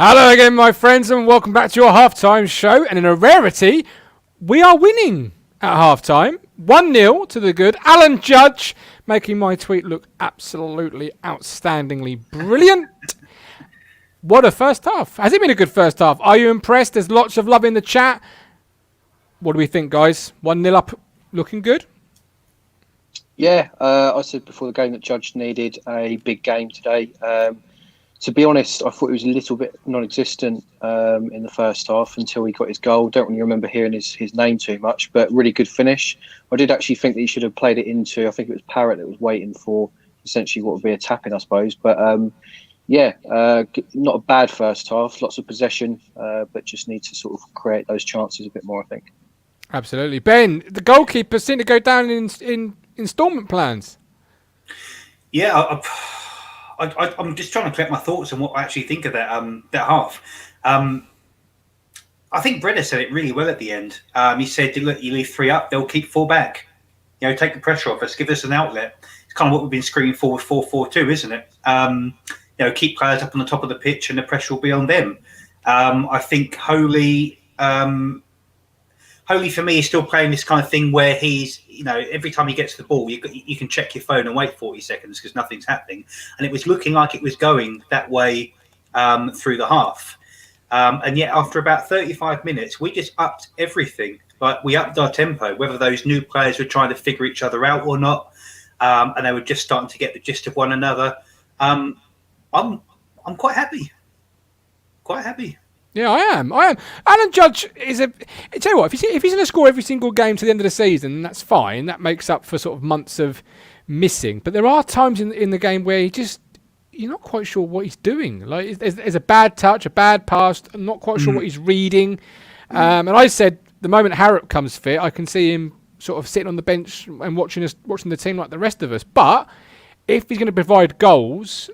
Hello again, my friends, and welcome back to your halftime show. And in a rarity, we are winning at halftime. 1-0 to the good. Alan Judge making my tweet look absolutely outstandingly brilliant. What a first half. Has it been a good first half? Are you impressed? There's lots of love in the chat. What do we think, guys? 1-0 up, looking good? Yeah, I said before the game that Judge needed a big game today. To be honest, I thought he was a little bit non-existent in the first half until he got his goal. Don't really remember hearing his name too much, but really good finish. I did actually think that he should have played it into, I think it was Parrot that was waiting for essentially what would be a tap-in, I suppose. But not a bad first half, lots of possession, but just need to sort of create those chances a bit more, I think. Absolutely. Ben, the goalkeeper seemed to go down in instalment plans. Yeah, I'm just trying to collect my thoughts on what I actually think of that half. I think Brenner said it really well at the end. He said, "Look, you leave 3 up, they'll keep 4 back. You know, take the pressure off us, give us an outlet." It's kind of what we've been screaming for with 4-4-2, isn't it? Keep players up on the top of the pitch, and the pressure will be on them. I think Holy for me is still playing this kind of thing where he's, every time he gets the ball, you can check your phone and wait 40 seconds because nothing's happening. And it was looking like it was going that way through the half. And yet after about 35 minutes, we just upped everything. Like we upped our tempo, whether those new players were trying to figure each other out or not. And they were just starting to get the gist of one another. I'm quite happy. Quite happy. Yeah, I am. Alan Judge is I tell you what, if he's going to score every single game to the end of the season, that's fine. That makes up for sort of months of missing. But there are times in the game where you're not quite sure what he's doing. Like there's a bad touch, a bad pass. I'm not quite sure what he's reading. And I said the moment Harrop comes fit, I can see him sort of sitting on the bench and watching the team like the rest of us. But if he's going to provide goals,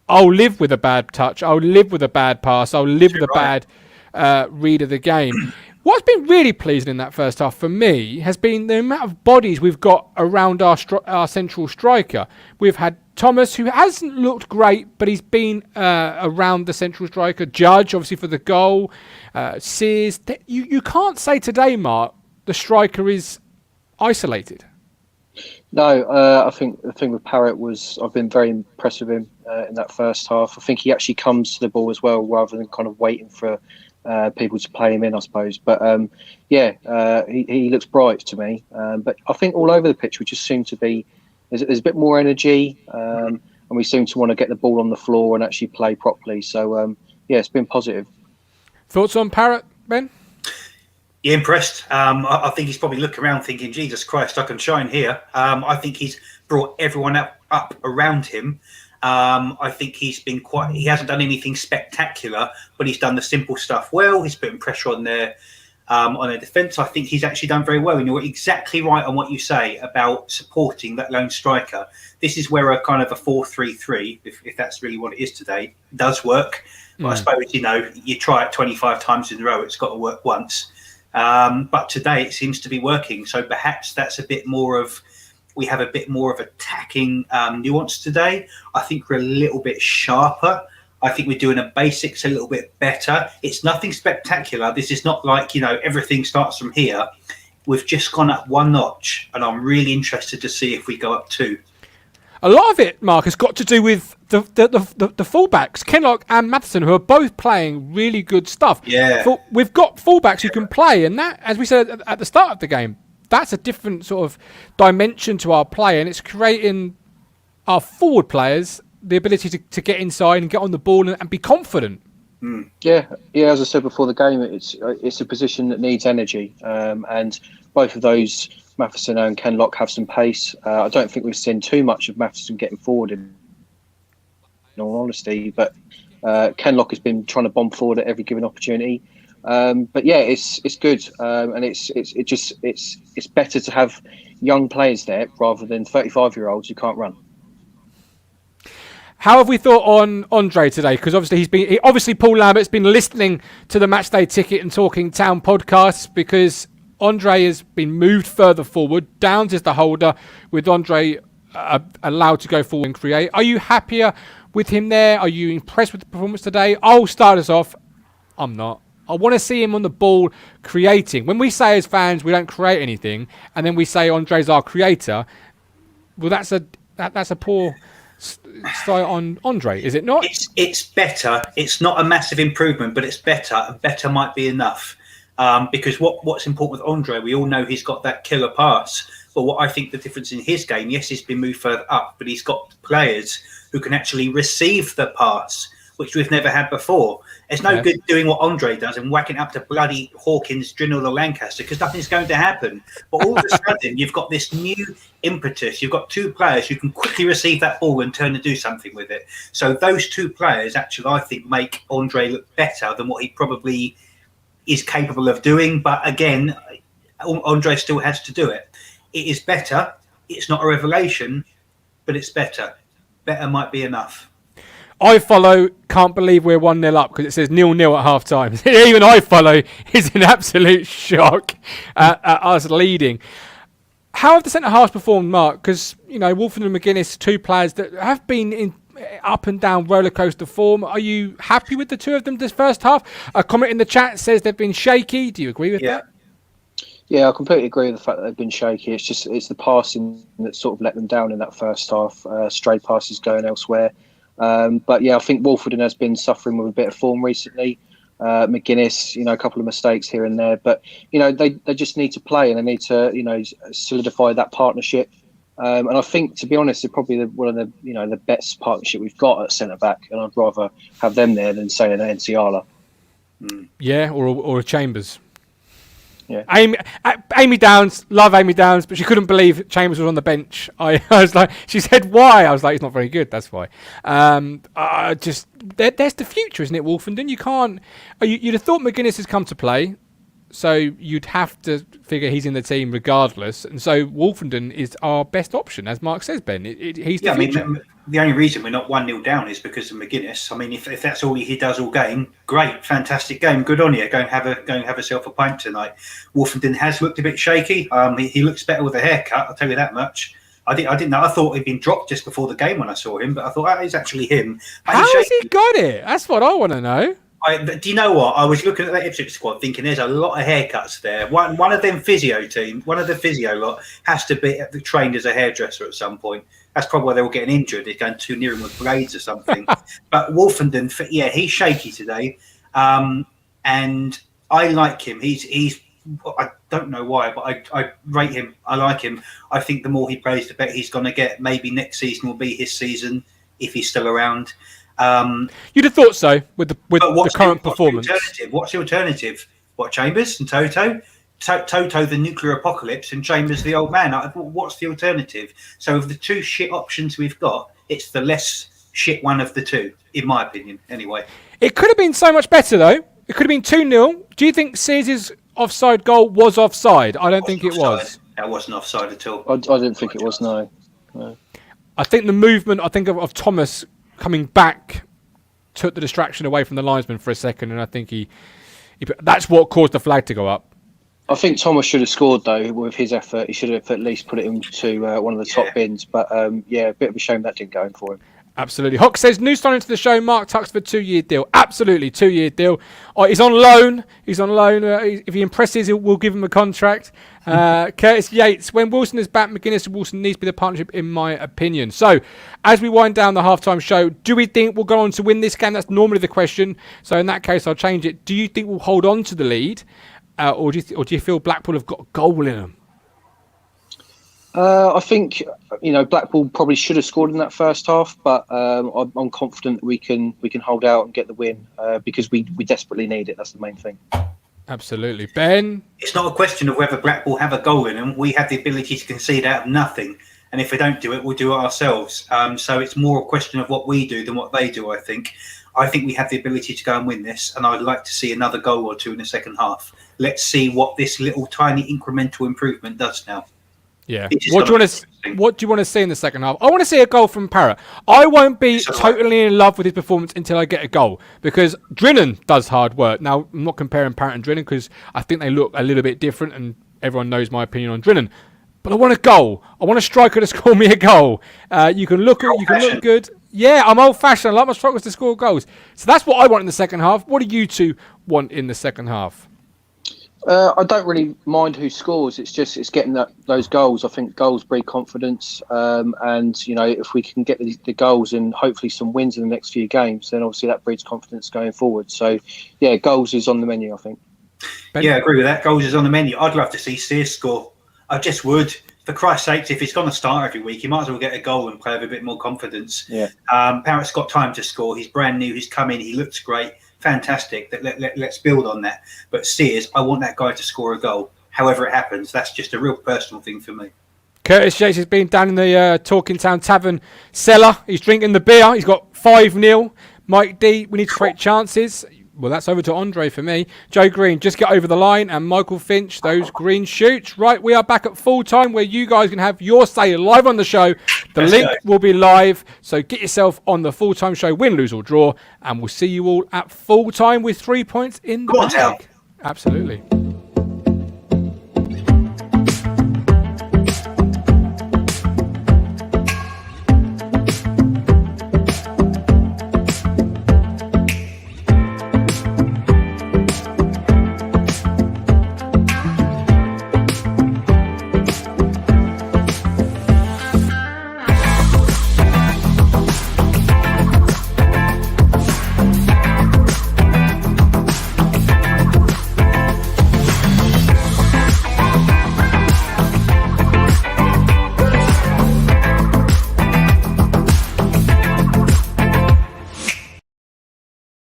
I'll live with a bad touch. I'll live with a bad pass. I'll live with a bad read of the game. What's been really pleasing in that first half for me has been the amount of bodies we've got around our central striker. We've had Thomas, who hasn't looked great, but he's been around the central striker. Judge, obviously, for the goal. Sears. You can't say today, Mark, the striker is isolated. No, I think the thing with Parrot was I've been very impressed with him in that first half. I think he actually comes to the ball as well rather than kind of waiting for people to play him in, I suppose. But he looks bright to me. But I think all over the pitch we just seem to be there's a bit more energy and we seem to want to get the ball on the floor and actually play properly. So it's been positive. Thoughts on Parrot, Ben? Yeah, impressed. I think he's probably looking around thinking, Jesus Christ, I can shine here. I think he's brought everyone up around him. I think he hasn't done anything spectacular, but he's done the simple stuff well. He's putting pressure on their defence. I think he's actually done very well. And you're exactly right on what you say about supporting that lone striker. This is where a kind of a 4-3-3, if that's really what it is today, does work. But I suppose, you try it 25 times in a row, it's got to work once. But today it seems to be working. So perhaps that's we have a bit more of attacking nuance today. I think we're a little bit sharper. I think we're doing the basics a little bit better. It's nothing spectacular. This is not like, everything starts from here. We've just gone up 1 notch, and I'm really interested to see if we go up 2. A lot of it, Mark, has got to do with the fullbacks, Kenlock and Matheson, who are both playing really good stuff. Yeah. We've got fullbacks who can play, and that, as we said at the start of the game, that's a different sort of dimension to our play, and it's creating our forward players the ability to get inside and get on the ball and be confident. Yeah. As I said before the game, it's a position that needs energy, and both of those, Matheson and Kenlock, have some pace. I don't think we've seen too much of Matheson getting forward in all honesty, but Kenlock has been trying to bomb forward at every given opportunity. But yeah, it's good, and it's better to have young players there rather than 35-year-olds who can't run. How have we thought on Andre today? Because obviously Paul Lambert's been listening to the Matchday Ticket and Talking Town podcasts because Andre has been moved further forward. Downs is the holder with Andre allowed to go forward and create. Are you happier with him there? Are you impressed with the performance today? I'll start us off. I'm not. I want to see him on the ball creating. When we say as fans we don't create anything, and then we say Andre's our creator, well, that's a poor start on Andre, is it not? It's better. It's not a massive improvement, but it's better. And better might be enough. Because what's important with Andre, we all know he's got that killer pass. But what I think the difference in his game, yes, he's been moved further up, but he's got players who can actually receive the pass, which we've never had before. It's no good doing what Andre does and whacking up to bloody Hawkins, Drinan or Lancaster, because nothing's going to happen. But all of a sudden, you've got this new impetus. You've got two players who can quickly receive that ball and turn and do something with it. So those two players actually, I think, make Andre look better than what he probably is capable of doing. But again, Andre still has to do it. It is better. It's not a revelation, but it's better. Better might be enough. I follow, can't believe we're 1-0 up because it says 0-0 at half time. Even I follow is in absolute shock at us leading. How have the centre-halves performed, Mark? Because, Wolfen and McGuinness, two players that have been in up and down rollercoaster form. Are you happy with the two of them this first half? A comment in the chat says they've been shaky. Do you agree with that? Yeah, I completely agree with the fact that they've been shaky. It's the passing that sort of let them down in that first half. Stray passes going elsewhere. But yeah, I think Wolfenden has been suffering with a bit of form recently. McGuinness, a couple of mistakes here and there. But, they just need to play and they need to, solidify that partnership. And I think, to be honest, they're probably one of the best partnership we've got at centre-back. And I'd rather have them there than, say, an Enciala. Yeah, or a Chambers. Yeah. Amy Downs, love Amy Downs, but she couldn't believe Chambers was on the bench. I was like, she said why? I was like, he's not very good. That's why. There's the future, isn't it, Wolfenden? You can't. You'd have thought McGuinness has come to play, so you'd have to figure he's in the team regardless. And so Wolfenden is our best option, as Mark says, Ben. He's the future. The only reason we're not 1-0 down is because of McGuinness. I mean, if that's all he does all game, great, fantastic game, good on you. Go and have yourself a pint tonight. Wolfenden has looked a bit shaky. He looks better with a haircut. I'll tell you that much. I didn't know. I thought he'd been dropped just before the game when I saw him, but I thought that is actually him. How has he got it? That's what I want to know. Do you know what? I was looking at that Ipswich squad thinking there's a lot of haircuts there. One of them physio team, one of the physio lot has to be trained as a hairdresser at some point. That's probably why they're all getting injured. They're going too near him with blades or something. But Wolfenden, he's shaky today. And I like him. He's I don't know why, but I rate him. I like him. I think the more he plays, the better he's going to get. Maybe next season will be his season if he's still around. You'd have thought so with the current performance. What's the alternative? What, Chambers and Toto? Toto, the nuclear apocalypse, and Chambers, the old man. What's the alternative? So of the two shit options we've got, it's the less shit one of the two, in my opinion, anyway. It could have been so much better, though. It could have been 2-0. Do you think Sears' offside goal was offside? I don't think it was. That wasn't offside at all. I didn't think it was, no. I think the movement, of Thomas coming back took the distraction away from the linesman for a second, and I think he that's what caused the flag to go up. I think Thomas should have scored, though, with his effort. He should have at least put it into one of the top bins. But, a bit of a shame that didn't go in for him. Absolutely. Hawk says, new signing to the show, Mark Tuxford, 2-year deal. Absolutely, 2-year deal. He's on loan. If he impresses, we'll give him a contract. Curtis Yates, when Wilson is back, McGuinness and Wilson needs to be the partnership, in my opinion. So, as we wind down the halftime show, do we think we'll go on to win this game? That's normally the question. So, in that case, I'll change it. Do you think we'll hold on to the lead? Or do you feel Blackpool have got a goal in them? I think Blackpool probably should have scored in that first half, but I'm confident we can hold out and get the win because we desperately need it. That's the main thing. Absolutely, Ben. It's not a question of whether Blackpool have a goal in them. We have the ability to concede out of nothing, and if we don't do it, we'll do it ourselves. So it's more a question of what we do than what they do. I think we have the ability to go and win this, and I'd like to see another goal or two in the second half. Let's see what this little tiny incremental improvement does now. Yeah. What do you want to see in the second half? I want to see a goal from Parrot. I won't be totally in love with his performance until I get a goal because Drinan does hard work. Now, I'm not comparing Parrot and Drinan because I think they look a little bit different and everyone knows my opinion on Drinan. But I want a goal. I want a striker to score me a goal. You can look good. Yeah, I'm old-fashioned. I like my strikers to score goals. So that's what I want in the second half. What do you two want in the second half? I don't really mind who scores. It's getting those goals. I think goals breed confidence, and if we can get the goals and hopefully some wins in the next few games, then obviously that breeds confidence going forward. So, yeah, goals is on the menu, I think. Ben? Yeah, I agree with that. Goals is on the menu. I'd love to see Sears score. I just would. For Christ's sake, if he's going to start every week, he might as well get a goal and play with a bit more confidence. Yeah. Parrot's got time to score. He's brand new. He's come in. He looks great. Fantastic. Let's build on that. But Sears, I want that guy to score a goal. However it happens, that's just a real personal thing for me. Curtis Yates has been down in the Talking Town Tavern cellar. He's drinking the beer. He's got 5-0. Mike D, we need to create chances. Well, that's over to Andre for me. Joe Green, just get over the line. And Michael Finch, those green shoots. Right, we are back at full time where you guys can have your say live on the show. The link will be live. So get yourself on the full time show, win, lose or draw. And we'll see you all at full time with 3 points in the bag. Absolutely.